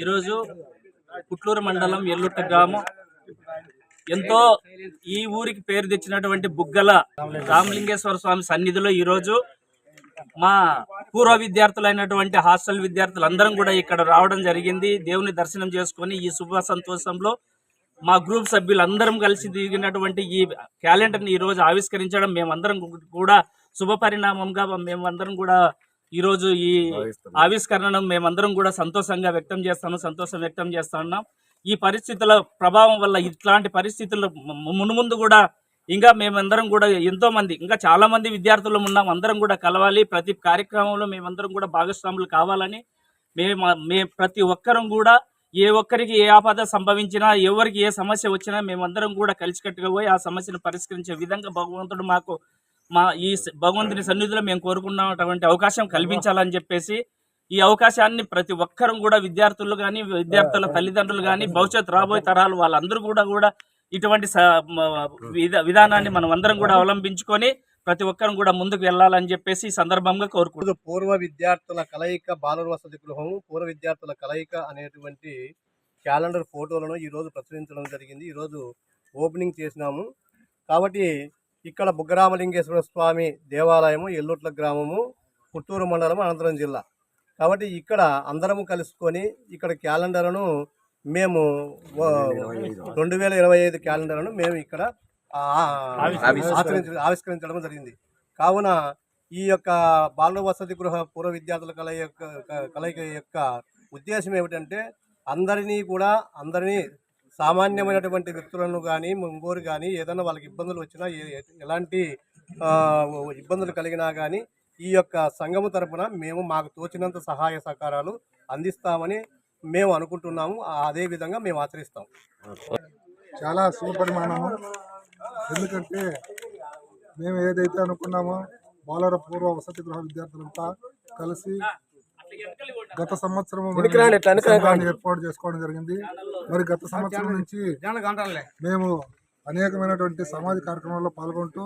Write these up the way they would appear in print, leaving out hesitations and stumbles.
ఈరోజు పుట్లూరు మండలం ఎల్లుట్ట గ్రామం ఎంతో ఈ ఊరికి పేరు తెచ్చినటువంటి బుగ్గల రామలింగేశ్వర స్వామి సన్నిధిలో ఈరోజు మా పూర్వ విద్యార్థులైనటువంటి హాస్టల్ విద్యార్థులందరం కూడా ఇక్కడ రావడం జరిగింది. దేవుని దర్శనం చేసుకొని ఈ శుభ సంతోషంలో మా గ్రూప్ సభ్యులందరం కలిసి దిగినటువంటి ఈ క్యాలెండర్ని ఈరోజు ఆవిష్కరించడం మేమందరం కూడా శుభ పరిణామంగా మేమందరం కూడా ఈరోజు ఈ ఆవిష్కరణను మేమందరం కూడా సంతోషం వ్యక్తం చేస్తున్నాం. ఈ పరిస్థితుల ప్రభావం వల్ల ఇట్లాంటి పరిస్థితుల్లో మున్ముందు కూడా ఇంకా మేమందరం కూడా ఎంతో మంది ఇంకా చాలా మంది విద్యార్థులు ఉన్నాం. అందరం కూడా కలవాలి. ప్రతి కార్యక్రమంలో మేమందరం కూడా భాగస్వాములు కావాలని ప్రతి ఒక్కరం కూడా ఏ ఒక్కరికి ఏ ఆపద సంభవించినా ఎవరికి ఏ సమస్య వచ్చినా మేమందరం కూడా కలిసికట్టుగా పోయి ఆ సమస్యను పరిష్కరించే విధంగా భగవంతుడు మాకు ఈ భగవంతుని సన్నిధిలో మేము కోరుకున్నటువంటి అవకాశం కల్పించాలని చెప్పేసి ఈ అవకాశాన్ని ప్రతి ఒక్కరం కూడా విద్యార్థులు కానీ విద్యార్థుల తల్లిదండ్రులు కానీ భవిష్యత్తు రాబోయే తరాలు వాళ్ళందరూ కూడా ఇటువంటి విధానాన్ని మనం అందరం కూడా అవలంబించుకొని ప్రతి ఒక్కరం కూడా ముందుకు వెళ్ళాలని చెప్పేసి ఈ సందర్భంగా కోరుకుంటున్నాం. పూర్వ విద్యార్థుల కలయిక బాలుర వసతి గృహం పూర్వ విద్యార్థుల కలయిక అనేటువంటి క్యాలెండర్ ఫోటోలను ఈరోజు ప్రచురించడం జరిగింది. ఈరోజు ఓపెనింగ్ చేసినాము. కాబట్టి ఇక్కడ బుగ్గరామలింగేశ్వర స్వామి దేవాలయము ఎల్లుట్ల గ్రామము పుత్తూరు మండలం అనంతపురం జిల్లా. కాబట్టి ఇక్కడ అందరము కలుసుకొని ఇక్కడ క్యాలెండర్ను మేము 2025 క్యాలెండర్ను మేము ఇక్కడ ఆవిష్కరించడం జరిగింది. కావున ఈ యొక్క బాలుర వసతి గృహ పూర్వ విద్యార్థుల కలయిక యొక్క ఉద్దేశం ఏమిటంటే అందరినీ సామాన్యమైనటువంటి వ్యక్తులను కానీ ఇంకోరు కానీ ఏదైనా వాళ్ళకి ఇబ్బందులు వచ్చినా ఎలాంటి ఇబ్బందులు కలిగినా కానీ ఈ యొక్క సంఘము తరపున మేము మాకు తోచినంత సహాయ సహకారాలు అందిస్తామని మేము అనుకుంటున్నాము. అదే విధంగా మేము ఆచరిస్తాం. చాలా శుభ పరిమాణము. ఎందుకంటే మేము ఏదైతే అనుకున్నామో బాలుర పూర్వ వసతి గృహ విద్యార్థులంతా కలిసి గత సంవత్సరం ఏర్పాటు చేసుకోవడం జరిగింది. మరి గత సంవత్సరం నుంచి మేము అనేకమైనటువంటి సామాజిక కార్యక్రమాల్లో పాల్గొంటూ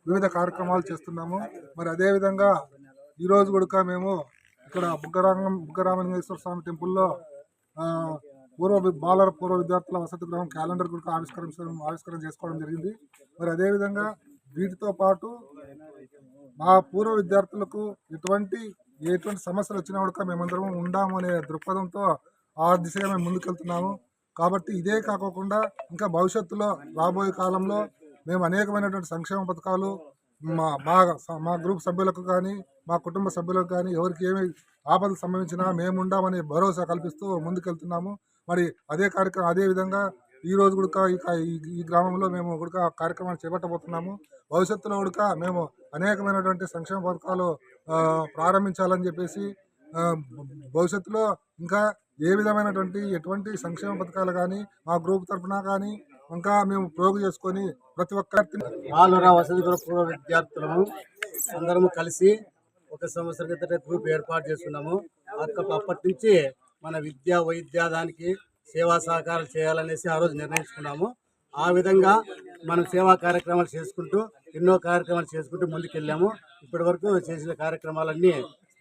వివిధ కార్యక్రమాలు చేస్తున్నాము. మరి అదేవిధంగా ఈరోజు కూడా మేము ఇక్కడ బుగ్గరామలింగేశ్వర స్వామి టెంపుల్లో బాలుర పూర్వ విద్యార్థుల వసతి గృహం క్యాలెండర్ కూడా ఆవిష్కరణ చేసుకోవడం జరిగింది. మరి అదేవిధంగా వీటితో పాటు మా పూర్వ విద్యార్థులకు ఎటువంటి సమస్యలు వచ్చినా కూడా మేమందరం ఉండాము అనే దృక్పథంతో ఆ దిశగా మేము ముందుకెళ్తున్నాము. కాబట్టి ఇదే కాకుండా ఇంకా భవిష్యత్తులో రాబోయే కాలంలో మేము అనేకమైనటువంటి సంక్షేమ పథకాలు మా గ్రూప్ సభ్యులకు కానీ మా కుటుంబ సభ్యులకు కానీ ఎవరికి ఏమి ఆపదలు సంభవించినా మేము ఉండామని భరోసా కల్పిస్తూ ముందుకెళ్తున్నాము. మరి అదే విధంగా ఈరోజు కూడా ఈ గ్రామంలో మేము కూడా కార్యక్రమాలు చేపట్టబోతున్నాము. భవిష్యత్తులో కూడా మేము అనేకమైనటువంటి సంక్షేమ పథకాలు ప్రారంభించాలని చెప్పేసి భవిష్యత్తులో ఇంకా ఏ విధమైనటువంటి ఎటువంటి సంక్షేమ పథకాలు కానీ మా గ్రూప్ తరఫున కానీ ఇంకా మేము ప్రోగు చేసుకొని ప్రతి ఒక్కరి బాలుర వసతి గృహ పూర్వ విద్యార్థులము అందరము కలిసి ఒక సంవత్సరం క్రితం గ్రూప్ ఏర్పాటు చేస్తున్నాము. అప్పటి నుంచి మన విద్యా వైద్య దానికి సేవా సహకారాలు చేయాలనేసి ఆ రోజు నిర్ణయించుకున్నాము. ఆ విధంగా మనం సేవా కార్యక్రమాలు చేసుకుంటూ ఎన్నో కార్యక్రమాలు చేసుకుంటూ ముందుకెళ్ళాము. ఇప్పటి వరకు చేసిన కార్యక్రమాలన్నీ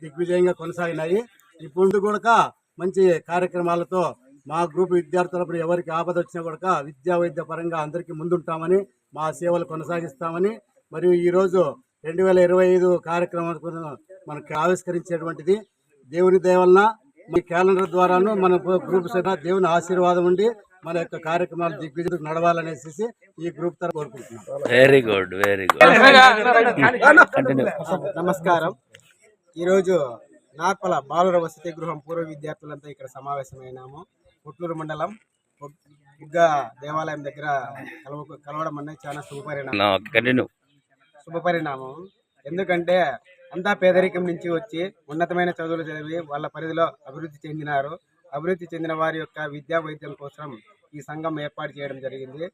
దిగ్విజయంగా కొనసాగినాయి. ఇప్పుడు కూడా మంచి కార్యక్రమాలతో మా గ్రూప్ విద్యార్థులప్పుడు ఎవరికి ఆపద వచ్చినా కూడా విద్యా వైద్య పరంగా అందరికీ ముందుంటామని మా సేవలు కొనసాగిస్తామని మరియు ఈరోజు 2025 కార్యక్రమాలకు మనకు ఆవిష్కరించేటువంటిది దేవుని దయ వలన ఈ క్యాలెండర్ ద్వారాను మన గ్రూప్ దేవుని ఆశీర్వాదం ఉండి మన యొక్క కార్యక్రమాలు దిగ్విజయం నడవాలనేసి ఈ గ్రూప్ తరఫున కోరుకుంటున్నాం. Very good. నమస్కారం. ఈరోజు నార్పల బాలుర వసతి గృహం పూర్వ విద్యార్థులంతా ఇక్కడ సమావేశమైనాము. పుట్లూరు మండలం బుగ్గ దేవాలయం దగ్గర కలవడం అనేది చాలా శుభపరిణామం. ఎందుకంటే అంతా పేదరికం నుంచి వచ్చి ఉన్నతమైన చదువులు చదివి వాళ్ళ పరిధిలో అభివృద్ధి చెందిన వారి యొక్క విద్యా వైద్యం కోసం ఈ సంఘం ఏర్పాటు చేయడం జరిగింది.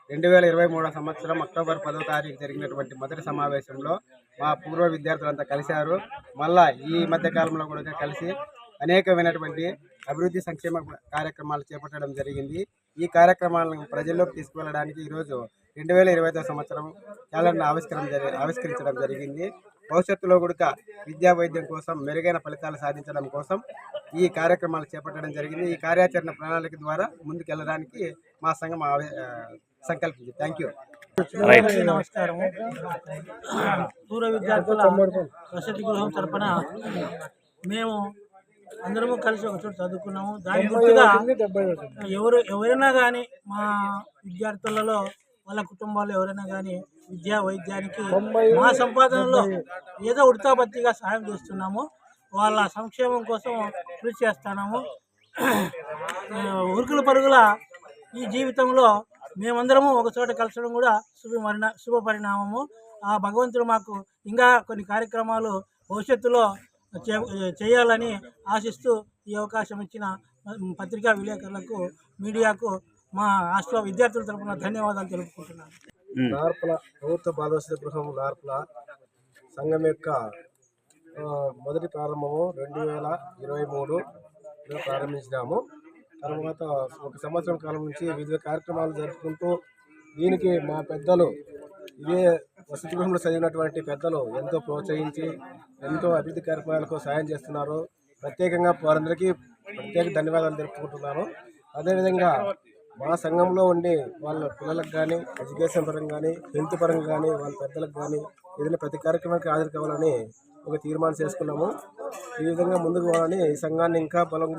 2023 సంవత్సరం అక్టోబర్ 10వ తారీఖు జరిగినటువంటి మొదటి సమావేశంలో మా పూర్వ విద్యార్థులంతా కలిశారు. మళ్ళా ఈ మధ్య కాలంలో కూడా కలిసి అనేకమైనటువంటి అభివృద్ధి సంక్షేమ కార్యక్రమాలు చేపట్టడం జరిగింది. ఈ కార్యక్రమాలను ప్రజల్లోకి తీసుకువెళ్ళడానికి ఈరోజు 2025 సంవత్సరం క్యాలెండర్ ఆవిష్కరించడం జరిగింది. భవిష్యత్తులో కూడా విద్యా వైద్యం కోసం మెరుగైన ఫలితాలు సాధించడం కోసం ఈ కార్యక్రమాలు చేపట్టడం జరిగింది. ఈ కార్యాచరణ ప్రణాళిక ద్వారా ముందుకెళ్ళడానికి మా సంఘం సంకల్పించింది. Thank you. నమస్కారం. పూర్వ విద్యార్థుల వసతి గృహం తరపున మేము అందరము కలిసి ఒక చోట చదువుకున్నాము. దాని గుర్తుగా ఎవరైనా కానీ మా విద్యార్థులలో వాళ్ళ కుటుంబాల్లో ఎవరైనా కానీ విద్యా వైద్యానికి మా సంపాదనలో ఏదో ఉడతాబత్తిగా సాయం చేస్తున్నాము. వాళ్ళ సంక్షేమం కోసం కృషి చేస్తున్నాము. ఉరుకుల పరుగుల ఈ జీవితంలో మేమందరము ఒక చోట కలసడం కూడా శుభ పరిణామము. ఆ భగవంతుడు మాకు ఇంకా కొన్ని కార్యక్రమాలు భవిష్యత్తులో చేయాలని ఆశిస్తూ ఈ అవకాశం ఇచ్చిన పత్రికా విలేకరులకు, మీడియాకు మా హాస్టల్ విద్యార్థుల తరపున ధన్యవాదాలు తెలుపుకుంటున్నాను. నార్పల ప్రభుత్వ బాలవసతి గృహం నార్పల సంఘం యొక్క మొదటి ప్రారంభము 2023లో ప్రారంభించినాము. తర్వాత ఒక సంవత్సరం కాలం నుంచి వివిధ కార్యక్రమాలు జరుపుకుంటూ దీనికి మా పెద్దలు ఇదే వసతి గృహంలో చదివినటువంటి పెద్దలు ఎంతో ప్రోత్సహించి ఎంతో అభివృద్ధి కార్యక్రమాలకు సాయం చేస్తున్నారు. ప్రత్యేకంగా వారందరికీ ప్రత్యేక ధన్యవాదాలు తెలుపుకుంటున్నాను. అదేవిధంగా మా సంఘంలో ఉండి వాళ్ళ పిల్లలకు కానీ ఎడ్యుకేషన్ పరంగా కానీ హెల్త్ పరంగా కానీ వాళ్ళ పెద్దలకు కానీ ఏదైనా ప్రతి కార్యక్రమానికి హాజరు కావాలని ఒక తీర్మానం చేసుకున్నాము. ఈ విధంగా ముందుకు పోవాలని ఈ సంఘాన్ని ఇంకా బలం